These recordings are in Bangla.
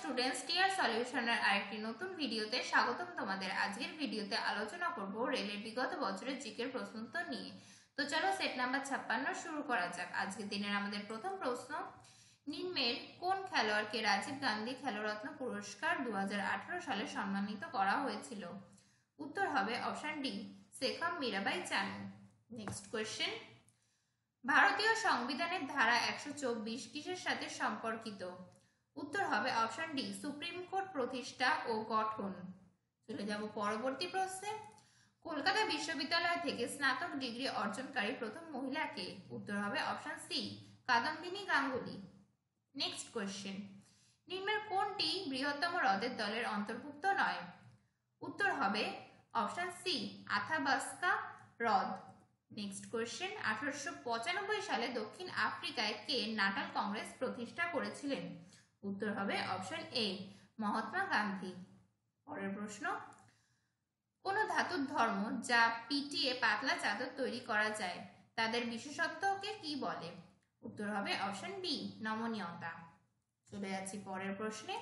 স্টুডেন্টস, টিআর সলিউশনের আরেকটি নতুন ভিডিওতে স্বাগতম তোমাদের। আজকের ভিডিওতে আলোচনা করব রেলের বিগত বছরের জিকের প্রশ্নোত্তর নিয়ে। তো চলো সেট নাম্বার 56 শুরু করা যাক। আজকের দিনের আমাদের প্রথম প্রশ্ন, নিম্নের কোন খেলোয়াড়কে রাজীব গান্ধী খেলরত্ন পুরস্কার 2018 সালে সম্মানিত করা হয়েছিল? উত্তর হবে অপশন ডি, শেখর মীরাবাই চানু। নেক্সট কোয়েশ্চেন, ভারতীয় সংবিধানের ধারা 124 কিসের সাথে সম্পর্কিত? উত্তর হবে অপশন ডি, সুপ্রিম কোর্ট প্রতিষ্ঠা ও গঠন। চলে যাব পরবর্তী প্রশ্নে, কলকাতা বিশ্ববিদ্যালয় থেকে স্নাতক ডিগ্রি অর্জনকারী প্রথম মহিলা কে? উত্তর হবে option C, Kadambini Ganguly. Next question, নিম্নের কোনটি বৃহত্তম হ্রদের দলের অন্তর্ভুক্ত নয়? উত্তর হবে অপশন সি, আথাবাস্কা হ্রদ। নেক্সট কোয়েশ্চেন, 1895 সালে দক্ষিণ আফ্রিকায় কে নাটাল কংগ্রেস প্রতিষ্ঠা করেছিলেন? উত্তর হবে অপশন এ, মহাত্মা গান্ধী। পরের প্রশ্ন, কোন ধাতুর ধর্ম যা পিটিয়ে পাতলা চাদর তৈরি করা যায় তাদের বিশেষত্বকে কি বলে? উত্তর হবে অপশন বি, নমনীয়তা। চলে যাচ্ছি পরের প্রশ্নে,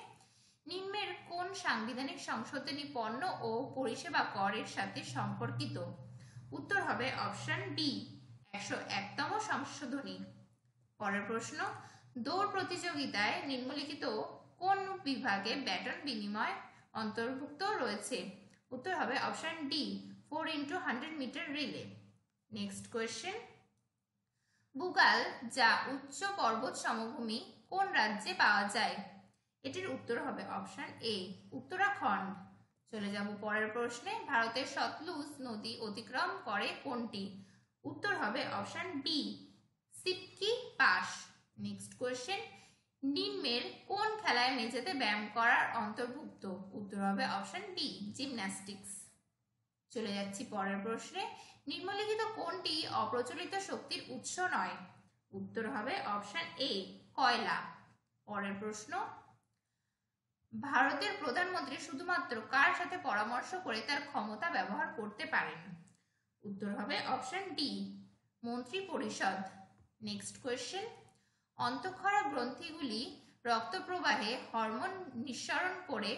নিম্নের কোন সাংবিধানিক সংশোধনী পণ্য ও পরিষেবা করের সাথে সম্পর্কিত? উত্তর হবে অপশন ডি, 101তম সংশোধনী। পরের প্রশ্ন, দৌড় প্রতিযোগিতায় নিম্নলিখিত কোন বিভাগে ব্যাটন বিনিময় অন্তর্ভুক্ত রয়েছে? উত্তর হবে option D, 4x100 meter relay. Next question, Bugyal যা উচ্চ পর্বত সমভূমি কোন রাজ্যে পাওয়া যায়? এটির উত্তর হবে অপশন এ, উত্তরাখণ্ড। চলে যাব পরের প্রশ্নে, ভারতের সতলুজ নদী অতিক্রম করে কোনটি? উত্তর হবে option B, Shipki pass. Next question, নিম্নের কোন খেলায় মেঝেতে ব্যায়াম করার অন্তর্ভুক্ত? উত্তর হবে অপশন বি, জিমন্যাস্টিক্স। চলে যাচ্ছি পরের প্রশ্নে, নিম্নলিখিত কোনটি অপ্রচলিত শক্তির উৎস নয়? উত্তর হবে অপশন এ, কয়লা। পরের প্রশ্ন, ভারতের প্রধানমন্ত্রী শুধুমাত্র কার সাথে পরামর্শ করে তার ক্ষমতা ব্যবহার করতে পারেন? উত্তর হবে অপশন ডি, মন্ত্রী পরিষদ। নেক্সট কোয়েশ্চেন, অন্তঃক্ষরা গ্রন্থিগুলি রক্ত প্রবাহে হরমোন নিঃসরণ করে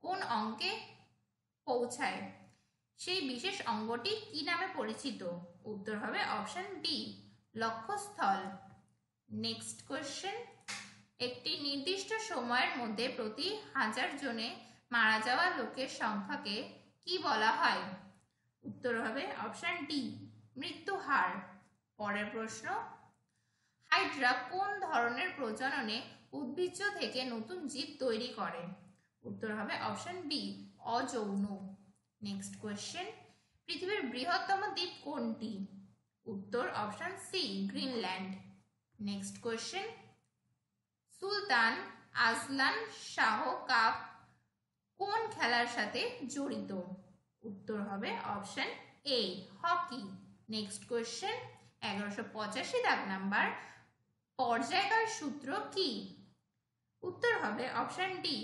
কোন অঙ্গে পৌঁছায়? সেই বিশেষ অঙ্গটি কি নামে পরিচিত? উত্তর হবে অপশন বি, লক্ষ্যস্থল। নেক্সট কোয়েশ্চেন, একটি নির্দিষ্ট সময়ের মধ্যে প্রতি 1000 জনে মারা যাওয়া লোকের সংখ্যাকে কি বলা হয়? উত্তর হবে অপশন ডি, মৃত্যু হার। পরের প্রশ্ন, হাইড্রা কোন ধরনের প্রজননে উদ্ভিজ্জ থেকে নতুন জীব তৈরি করে? উত্তর হবে অপশন বি, অযৌন। নেক্সট কোয়েশ্চেন, পৃথিবীর বৃহত্তম দ্বীপ কোনটি? উত্তর option C, Greenland. Next question, Sultan Azlan Shah cup কোন খেলার সাথে জড়িত? উত্তর হবে option A, hockey. Next question, 1185 দাগ নাম্বার, পর্যায়কাল সূত্র কি? উত্তর হবে অপশন ডি,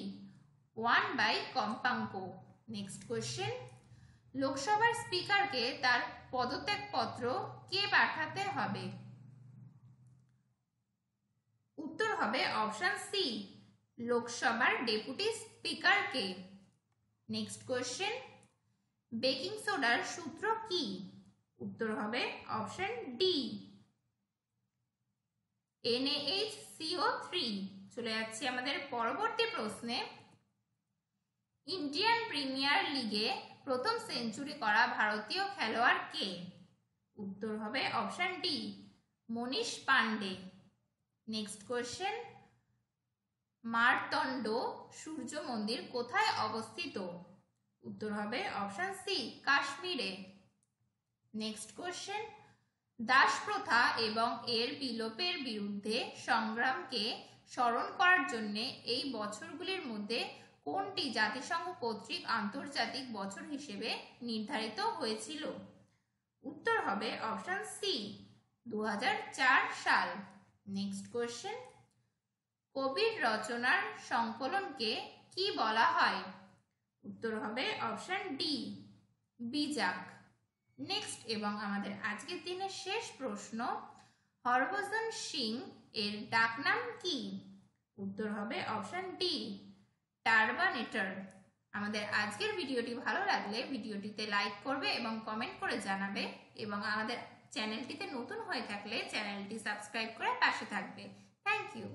1/কম্পাঙ্ক। নেক্সট কোয়েশ্চেন, লোকসভার স্পিকারকে তার পদত্যাগপত্র কে পাঠাতে হবে? উত্তর হবে অপশন সি, লোকসভার ডেপুটি স্পিকারকে। নেক্সট কোয়েশ্চেন, বেকিং সোডার সূত্র কি? উত্তর হবে অপশন ডি, NaHCO3। চলে যাচ্ছি আমাদের পরবর্তী প্রশ্নে, ইন্ডিয়ান প্রিমিয়ার লিগে প্রথম সেঞ্চুরি করা ভারতীয় খেলোয়াড় কে? উত্তর হবে অপশন ডি, মনীষ পান্ডে। নেক্সট কোয়েশ্চেন, মারতণ্ড সূর্য মন্দির কোথায় অবস্থিত? উত্তর হবে অপশন সি, কাশ্মীরে। নেক্সট কোয়েশ্চেন, দাস প্রথা এবং এর বিলোপের বিরুদ্ধে সংগ্রামকে স্মরণ করার জন্য এই বছরগুলির মধ্যে কোনটি জাতিসংঘ কর্তৃক আন্তর্জাতিক বছর হিসেবে নির্ধারিত হয়েছিল? উত্তর হবে অপশন সি, 2004 সাল। নেক্সট কোয়েশ্চেন, কবির রচনার সংকলনকে কি বলা হয়? উত্তর হবে অপশন ডি, বিজাক। নেক্সট এবং আমাদের আজকের দিনের শেষ প্রশ্ন, হরভজন সিং এর ডাকনাম কি? উত্তর হবে অপশন ডি, টার্বানেটর। আমাদের আজকের ভিডিওটি ভালো লাগলে ভিডিওটিতে লাইক করবে এবং কমেন্ট করে জানাবে, এবং আমাদের চ্যানেলটিতে নতুন হয়ে থাকলে চ্যানেলটি সাবস্ক্রাইব করে পাশে থাকবে। Thank you.